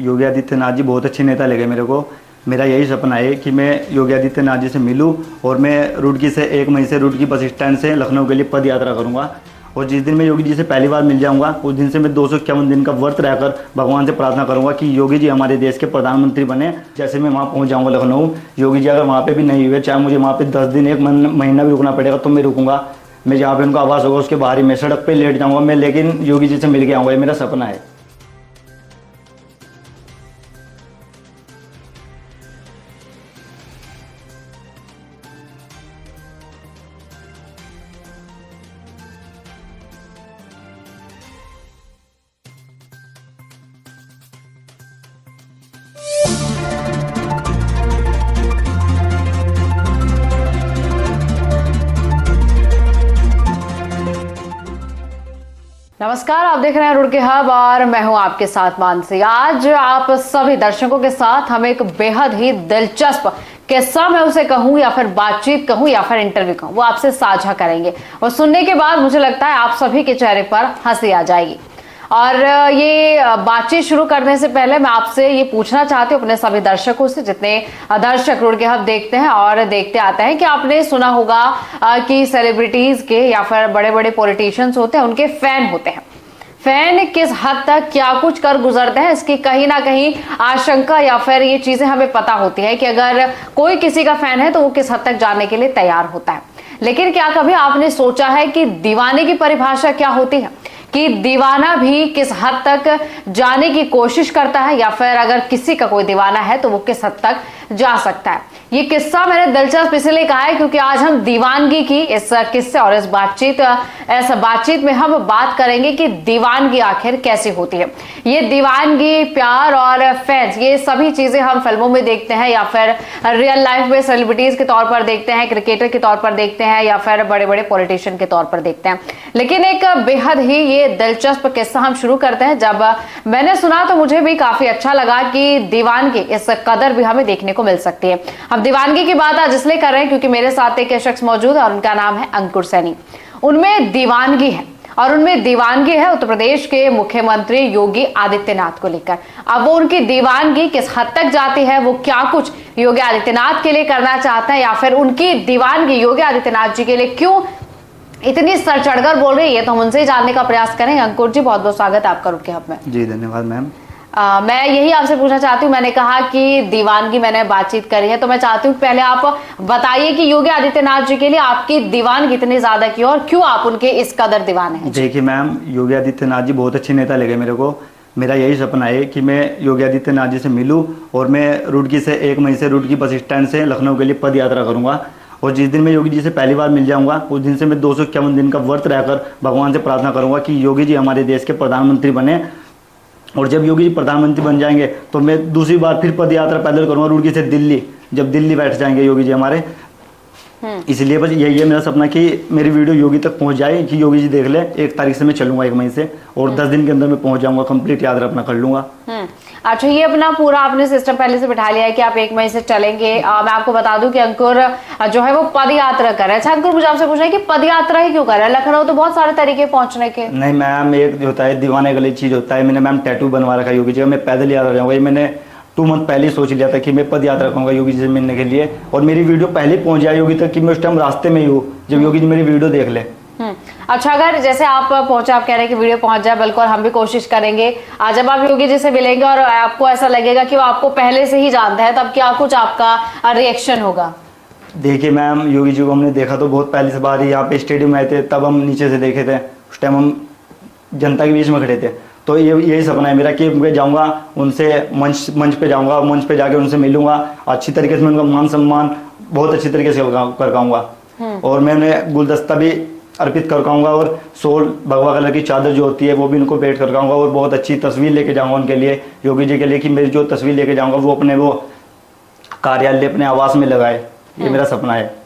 योगी आदित्यनाथ जी बहुत अच्छे नेता लगे मेरे को। मेरा यही सपना है कि मैं योगी आदित्यनाथ जी से मिलूं और मैं रुड़की से 1 मई से रुड़की बस स्टैंड से लखनऊ के लिए पद यात्रा करूंगा। और जिस दिन मैं योगी जी से पहली बार मिल जाऊंगा उस दिन से मैं 251 दिन का व्रत रहकर भगवान से प्रार्थना करूंगा कि योगी जी हमारे देश के प्रधानमंत्री बने। जैसे मैं वहाँ पहुँच जाऊँगा लखनऊ, योगी जी अगर वहाँ पे भी नहीं हुए, चाहे मुझे वहाँ पे 10 दिन 1 महीना भी रुकना पड़ेगा तो मैं रुकूंगा। मैं जहाँ पे उनका आवास होगा उसके बाहर ही मैं सड़क पर लेट जाऊँगा मैं, लेकिन योगी जी से मिल के आऊँगा। ये मेरा सपना है। नमस्कार, आप देख रहे हैं रुड़की हब और मैं हूं आपके साथ मानसी। आज आप सभी दर्शकों के साथ हम एक बेहद ही दिलचस्प किस्सा, मैं उसे कहूं या फिर बातचीत कहूं या फिर इंटरव्यू कहूं, वो आपसे साझा करेंगे और सुनने के बाद मुझे लगता है आप सभी के चेहरे पर हंसी आ जाएगी। और ये बातचीत शुरू करने से पहले मैं आपसे ये पूछना चाहती हूँ अपने सभी दर्शकों से, जितने दर्शक रुड़की हब देखते हैं और देखते आते हैं, कि आपने सुना होगा कि सेलिब्रिटीज के या फिर बड़े बड़े पॉलिटिशियंस होते हैं, उनके फैन होते हैं। फैन किस हद तक क्या कुछ कर गुजरते हैं इसकी कहीं ना कहीं आशंका या फिर ये चीजें हमें पता होती है कि अगर कोई किसी का फैन है तो वो किस हद तक जाने के लिए तैयार होता है। लेकिन क्या कभी आपने सोचा है कि दीवाने की परिभाषा क्या होती है, कि दीवाना भी किस हद तक जाने की कोशिश करता है, या फिर अगर किसी का कोई दीवाना है तो वो किस हद तक जा सकता है। ये किस्सा मैंने दिलचस्प इसलिए कहा है क्योंकि आज हम दीवानगी की इस किस्से और इस बातचीत में हम बात करेंगे कि दीवानगी आखिर कैसी होती है। ये दीवानगी, प्यार और फैंस, ये सभी चीजें हम फिल्मों में देखते हैं या फिर रियल लाइफ में सेलिब्रिटीज के तौर पर देखते हैं, क्रिकेटर के तौर पर देखते हैं या फिर बड़े बड़े पॉलिटिशियन के तौर पर देखते हैं। लेकिन एक बेहद ही ये दिलचस्प किस्सा हम शुरू करते हैं। जब मैंने सुना तो मुझे भी काफी अच्छा लगा कि दीवानगी इस कदर भी हमें देखने को मिल सकती है। हम दीवानगी की बात आज इसलिए कर रहे हैं क्योंकि मेरे साथ एक शख्स मौजूद है और उनका नाम है अंकुर सैनी। उनमें दीवानगी है और उनमें दीवानगी है उत्तर प्रदेश के मुख्यमंत्री योगी आदित्यनाथ को लेकर। अब वो उनकी दीवानगी किस हद तक जाती है, वो क्या कुछ योगी आदित्यनाथ के लिए करना चाहते हैं, या फिर उनकी दीवानगी योगी आदित्यनाथ जी के लिए क्यों इतनी सर चढ़कर बोल रही है, तो हम उनसे जानने का प्रयास करेंगे। अंकुर जी, बहुत बहुत स्वागत है आपका रुड़की हब में। जी धन्यवाद मैम। मैं यही आपसे पूछना चाहती हूँ, मैंने कहा कि दीवानगी मैंने बातचीत करी है, तो मैं चाहती हूँ पहले आप बताइए कि योगी आदित्यनाथ जी के लिए आपकी दीवानगी इतनी ज्यादा क्यों और क्यों आप उनके इस कदर दीवाने हैं। देखिए मैम, योगी आदित्यनाथ जी बहुत अच्छे नेता लगे मेरे को। मेरा यही सपना है कि मैं योगी आदित्यनाथ जी से मिलूं और मैं रुड़की से 1 मई से रुड़की बस स्टैंड से लखनऊ के लिए पद यात्रा करूंगा। और जिस दिन मैं योगी जी से पहली बार मिल जाऊंगा उस दिन से मैं 251 दिन का व्रत रहकर भगवान से प्रार्थना करूंगा कि योगी जी हमारे देश के प्रधानमंत्री बने। और जब योगी जी प्रधानमंत्री बन जाएंगे तो मैं दूसरी बार फिर पद यात्रा पैदल करूंगा रुड़की से दिल्ली, जब दिल्ली बैठ जाएंगे योगी जी हमारे। इसलिए बस यही है मेरा सपना कि मेरी वीडियो योगी तक पहुंच जाए, कि योगी जी देख ले। 1 तारीख से मैं चलूंगा 1 मई से, और 10 दिन के अंदर मैं पहुंच जाऊंगा, कंप्लीट यात्रा अपना कर लूंगा। अच्छा, ये अपना पूरा आपने सिस्टम पहले से बिठा लिया है कि आप 1 मई से चलेंगे। मैं आपको बता दूं कि अंकुर जो है वो पद यात्रा कर रहे हैं। अच्छा अंकुर, मुझे आपसे पूछना है कि पद यात्रा ही क्यों कर रहे हैं? लखनऊ तो बहुत सारे तरीके पहुंचने के। नहीं मैम, एक होता है दीवाने गली चीज होता है। मैंने मैम टैटू बनवा रखा है योगी जी का, मैं पैदल यात्रा जाऊंगा। ये मैंने 2 मंथ पहले ही सोच लिया था कि मैं पद यात्रा करूंगा योगी जी से मिलने के लिए, और मेरी वीडियो पहले पहुंच जाए योगी तक कि मैं उस टाइम रास्ते में ही हूँ जब योगी जी मेरी वीडियो देख ले। अच्छा, अगर जैसे आप पहुंचे, आप कह रहे हैं कि वीडियो पहुंच जाए, बिल्कुल हम भी कोशिश करेंगे। आज जब आप योगी जी से मिलेंगे और आपको ऐसा लगेगा कि वो आपको पहले से ही जानता है, तब क्या कुछ आपका रिएक्शन होगा? देखिए मैम, योगी जी को हमने देखा तो बहुत पहली से बार ही यहाँ पे स्टेडियम में आए थे, तब हम नीचे से देखे थे। उस टाइम हम जनता के बीच में खड़े थे। तो यही सपना है मेरा कि मैं जाऊँगा उनसे मंच पे जाऊँगा, मंच पे जाके उनसे मिलूंगा, अच्छी तरीके से मैं उनका मान सम्मान बहुत अच्छी तरीके से कर पाऊंगा। और मैं उन्हें गुलदस्ता भी अर्पित कर पाऊंगा, और सोल भगवा कलर की चादर जो होती है वो भी उनको भेंट कर पाऊंगा, और बहुत अच्छी तस्वीर लेके जाऊंगा उनके लिए, योगी जी के लिए, कि मेरी जो तस्वीर लेके जाऊंगा वो अपने वो कार्यालय, अपने आवास में लगाए। ये मेरा सपना है।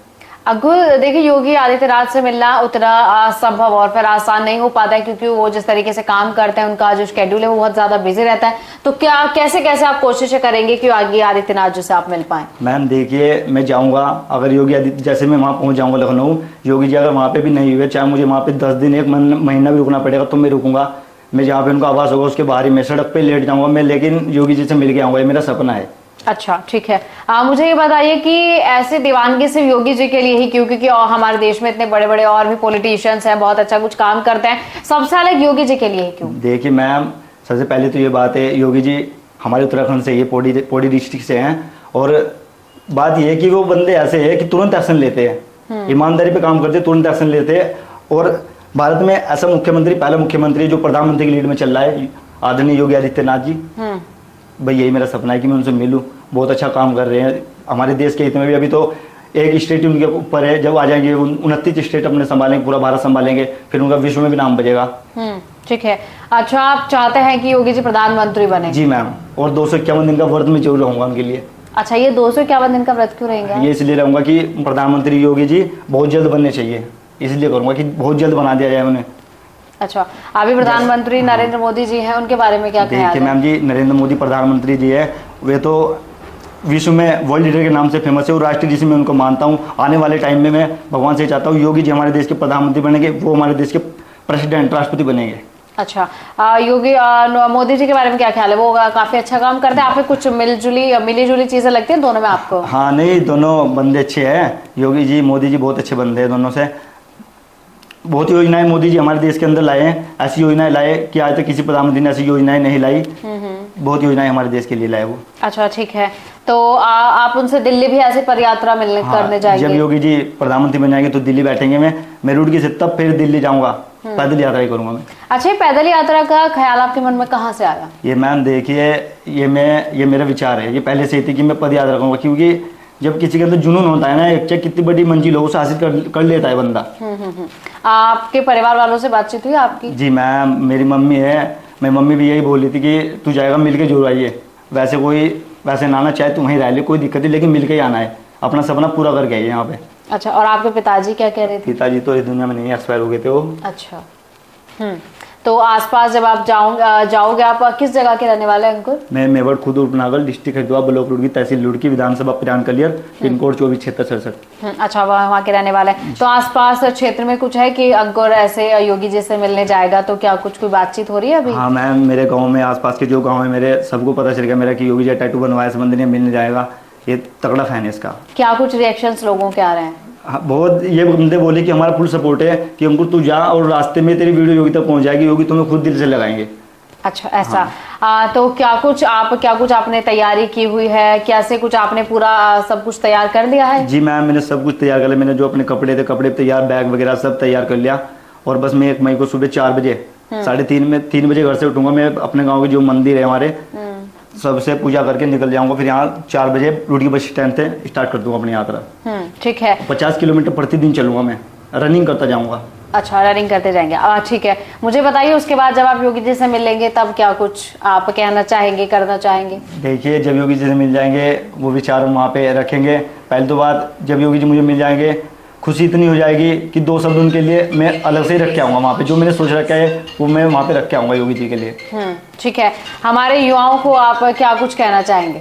अगुल, देखिए योगी आदित्यनाथ से मिलना उतना संभव और फिर आसान नहीं हो पाता है, क्योंकि वो जिस तरीके से काम करते हैं, उनका जो शेड्यूल है वो बहुत ज्यादा बिजी रहता है। तो क्या कैसे कैसे आप कोशिशें करेंगे कि आगे आदित्यनाथ जी से आप मिल पाए? मैम देखिए, मैं जाऊंगा, अगर योगी आदित्य जैसे मैं वहाँ पहुँच जाऊंगा लखनऊ, योगी जी अगर वहाँ पे भी नहीं हुए, चाहे मुझे वहाँ पे 10 दिन 1 महीना भी रुकना पड़ेगा तो मैं रुकूंगा। मैं जहाँ पे उनका आवास होगा उसके बाहर ही मैं सड़क पे लेट जाऊंगा मैं, लेकिन योगी जी से मिल के आऊंगा, ये मेरा सपना है। अच्छा ठीक है। मुझे ये बताइए कि ऐसे दीवानगी सिर्फ योगी जी के लिए ही क्यों, क्योंकि और हमारे देश में इतने बड़े बड़े और भी पॉलिटिशियंस हैं, बहुत अच्छा कुछ काम करते हैं, सबसे अलग योगी जी के लिए ही क्यों? देखिए मैम, सबसे पहले तो ये बात है, योगी जी हमारे उत्तराखंड से, ये पौड़ी डिस्ट्रिक्ट से हैं, और बात ये है कि वो बंदे ऐसे हैं कि तुरंत एक्शन लेते हैं, ईमानदारी पे काम करते हैं, तुरंत एक्शन लेते हैं। और भारत में ऐसा मुख्यमंत्री, पहला मुख्यमंत्री जो प्रधानमंत्री की लीड में चल रहा है, आदरणीय योगी आदित्यनाथ जी। भाई यही मेरा सपना है कि मैं उनसे मिलूं, बहुत अच्छा काम कर रहे हैं हमारे देश के हित में भी। अभी तो एक स्टेट उनके ऊपर है, जब आ जाएंगे 29 स्टेट अपने संभालेंगे, पूरा भारत संभालेंगे, फिर उनका विश्व में भी नाम बजेगा। ठीक है। अच्छा, आप चाहते हैं कि योगी जी प्रधानमंत्री बने? जी मैम, और 251 दिन का व्रत में जरूर रहूंगा उनके लिए। अच्छा, ये 251 दिन का व्रत क्यों रहेंगे? ये इसलिए रहूंगा कि प्रधानमंत्री योगी जी बहुत जल्द बनने चाहिए, इसलिए करूंगा कि बहुत जल्द बना दिया जाए उन्हें। अच्छा, अभी प्रधानमंत्री नरेंद्र मोदी जी हैं, उनके बारे में क्या ख्याल है? देखिए मैम जी, नरेंद्र मोदी प्रधानमंत्री जी है, वे तो विश्व में वर्ल्ड लीडर के नाम से फेमस है, और राष्ट्रीय जी से मैं उनको मानता हूँ। आने वाले टाइम में मैं भगवान से चाहता हूँ योगी जी हमारे देश के प्रधानमंत्री बनेंगे, वो हमारे देश के प्रेसिडेंट, राष्ट्रपति बनेंगे। अच्छा, योगी मोदी जी के बारे में क्या ख्याल है? वो काफी अच्छा काम करते हैं, आप में कुछ मिली जुली चीजें लगती हैं दोनों में आपको? हाँ नहीं, दोनों बंदे अच्छे हैं, योगी जी मोदी जी बहुत अच्छे बंदे हैं दोनों से। बहुत योजनाएं मोदी जी हमारे देश के अंदर लाए हैं, ऐसी योजनाएं लाए कि आज तक किसी प्रधानमंत्री ने ऐसी योजनाएं नहीं लाई। बहुत योजनाएं हमारे देश के लिए लाए वो। अच्छा ठीक है, तो आप उनसे दिल्ली भी ऐसे पदयात्रा मिलने करने जाएंगे? जब योगी जी प्रधानमंत्री बन जाएंगे तो दिल्ली बैठेंगे, मैं रुड़की से तब फिर दिल्ली जाऊंगा, पैदल यात्रा ही करूंगा मैं। अच्छा, ये पैदल यात्रा का ख्याल आपके मन में कहाँ से आया? ये मैम देखिए, ये मेरा विचार है, ये पहले से ही थी कि मैं पद यात्रा करूंगा, क्योंकि जब किसी के अंदर जुनून होता है ना, एक चाहे कितनी बड़ी मंजिल हो उसे हासिल कर लेता है बंदा। आपके परिवार वालों से बातचीत हुई आपकी? जी मैम, मेरी मम्मी है, मेरी मम्मी भी यही बोल रही थी कि तू जाएगा मिलके जरूर आइए, वैसे ना चाहे तू वहीं रह ले, कोई दिक्कत नहीं, लेकिन मिलके ही आना है, अपना सपना पूरा करके आइए यहाँ पे। अच्छा, और आपके पिताजी क्या कह रहे थे? पिताजी तो इस दुनिया में नहीं, एक्सपायर हो गए थे वो। अच्छा, तो आसपास जब आप जाओगे, आप किस जगह के रहने वाले हैं अंकुर? मैं मेवाड़ खुद उपनागल, डिस्ट्रिक्ट हरिद्वार, ब्लॉक रुड़की, तहसील रुड़की, विधानसभा पिरान कलियर, पिन कोड 247667। अच्छा, वहाँ के रहने वाले हैं। तो आसपास क्षेत्र में कुछ है कि अंकुर ऐसे योगी जी से मिलने जाएगा, तो क्या कोई बातचीत हो रही है अभी? हाँ मैम, मेरे गाँव में, आसपास के जो गाँव है मेरे, सबको पता चल गया मेरा कि योगी जी टैटू बनवाया संबंधी मिलने जाएगा, ये तगड़ा फैन है इसका। क्या कुछ रिएक्शंस लोगों के आ रहे हैं? हाँ, बहुत, ये बंदे बोले कि हमारा फुल सपोर्ट है कि अंकुर तू जा, और रास्ते में तेरी वीडियो योगी तक पहुंच जाएगी, योगी तुम्हें खुद दिल से लगाएंगे। अच्छा, ऐसा। तो क्या कुछ आपने तैयारी की हुई है? कैसे कुछ आपने पूरा सब कुछ तैयार कर लिया है? जी मैम, मैंने सब कुछ तैयार कर लिया, मैंने जो अपने कपड़े थे कपड़े तैयार, बैग वगैरह सब तैयार कर लिया, और बस मैं 1 मई को सुबह 4 बजे 3:30 बजे घर से उठूंगा, मैं अपने गाँव के जो मंदिर है हमारे सबसे पूजा करके निकल जाऊंगा, फिर यहाँ 4 बजे रुड़की बस स्टैंड से स्टार्ट कर दूंगा अपनी यात्रा। ठीक है। 50 किलोमीटर प्रतिदिन चलूंगा, मैं रनिंग करता जाऊंगा। अच्छा, रनिंग करते जाएंगे। ठीक है, मुझे बताइए उसके बाद जब आप योगी जी से मिलेंगे तब क्या कुछ आप कहना चाहेंगे, करना चाहेंगे? देखिए, जब योगी जी से मिल जाएंगे, वो विचार वहाँ पे रखेंगे। पहले तो बात, जब योगी जी मुझे मिल जाएंगे, खुशी इतनी हो जाएगी कि 2 शब्द उनके लिए मैं अलग से ही रख के आऊँगा वहाँ पे, जो मैंने सोच रखा है वो मैं वहाँ पे रख के आऊँगा योगी जी के लिए। ठीक है, हमारे युवाओं को आप क्या कुछ कहना चाहेंगे?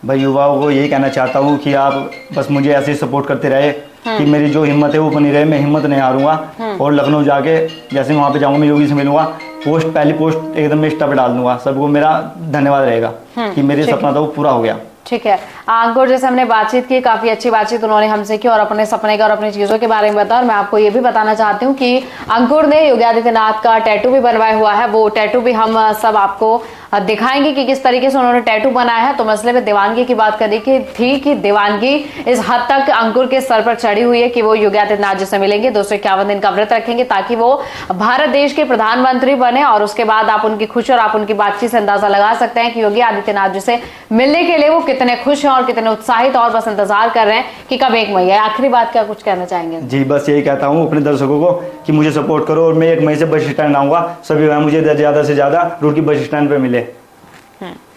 भाई युवाओं को यही कहना चाहता हूँ कि आप बस मुझे ऐसे ही सपोर्ट करते रहे, कि मेरी जो हिम्मत है वो बनी रहे, मैं हिम्मत नहीं हारूंगा, और लखनऊ जाके जैसे वहाँ पे जाऊँगा मैं योगी से मिलूंगा, पहली पोस्ट एकदम मैं इंस्टा पे डाल दूंगा, सबको मेरा धन्यवाद रहेगा कि मेरे सपना था वो पूरा हो गया। ठीक है, अंकुर जैसे हमने बातचीत की, काफी अच्छी बातचीत उन्होंने हमसे की और अपने सपने का और अपनी चीजों के बारे में बताया। और मैं आपको ये भी बताना चाहती हूँ कि अंकुर ने योगी आदित्यनाथ का टैटू भी बनवाया हुआ है, वो टैटू भी हम सब आपको दिखाएंगे कि किस तरीके से उन्होंने टैटू बनाया है। तो मसले में दीवानगी की बात करी थी कि दीवानगी इस हद तक अंकुर के सर पर चढ़ी हुई है कि वो योगी आदित्यनाथ जी से मिलेंगे, 251 दिन का व्रत रखेंगे ताकि वो भारत देश के प्रधानमंत्री बने। और उसके बाद आप उनकी खुशी और आप उनकी बातचीत से अंदाजा लगा सकते हैं कि योगी आदित्यनाथ जी से मिलने के लिए वो कितने खुश हैं और कितने उत्साहित और बस इंतजार कर रहे हैं कि कब 1 मई है। आखिरी बात क्या कुछ कहना चाहेंगे? जी बस यही कहता हूँ अपने दर्शकों को कि मुझे सपोर्ट करो, और मैं 1 मई से बस स्टैंड आऊंगा, सभी भाई मुझे ज्यादा से ज्यादा रुड़की बस स्टैंड पे मिले।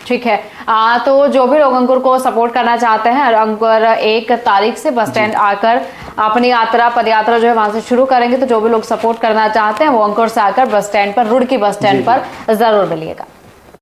ठीक है, तो जो भी लोग अंकुर को सपोर्ट करना चाहते हैं, अंकुर 1 तारीख से बस स्टैंड आकर अपनी पद यात्रा जो है वहां से शुरू करेंगे। तो जो भी लोग सपोर्ट करना चाहते हैं वो अंकुर से आकर बस स्टैंड पर, रुड़की बस स्टैंड पर जरूर मिलिएगा।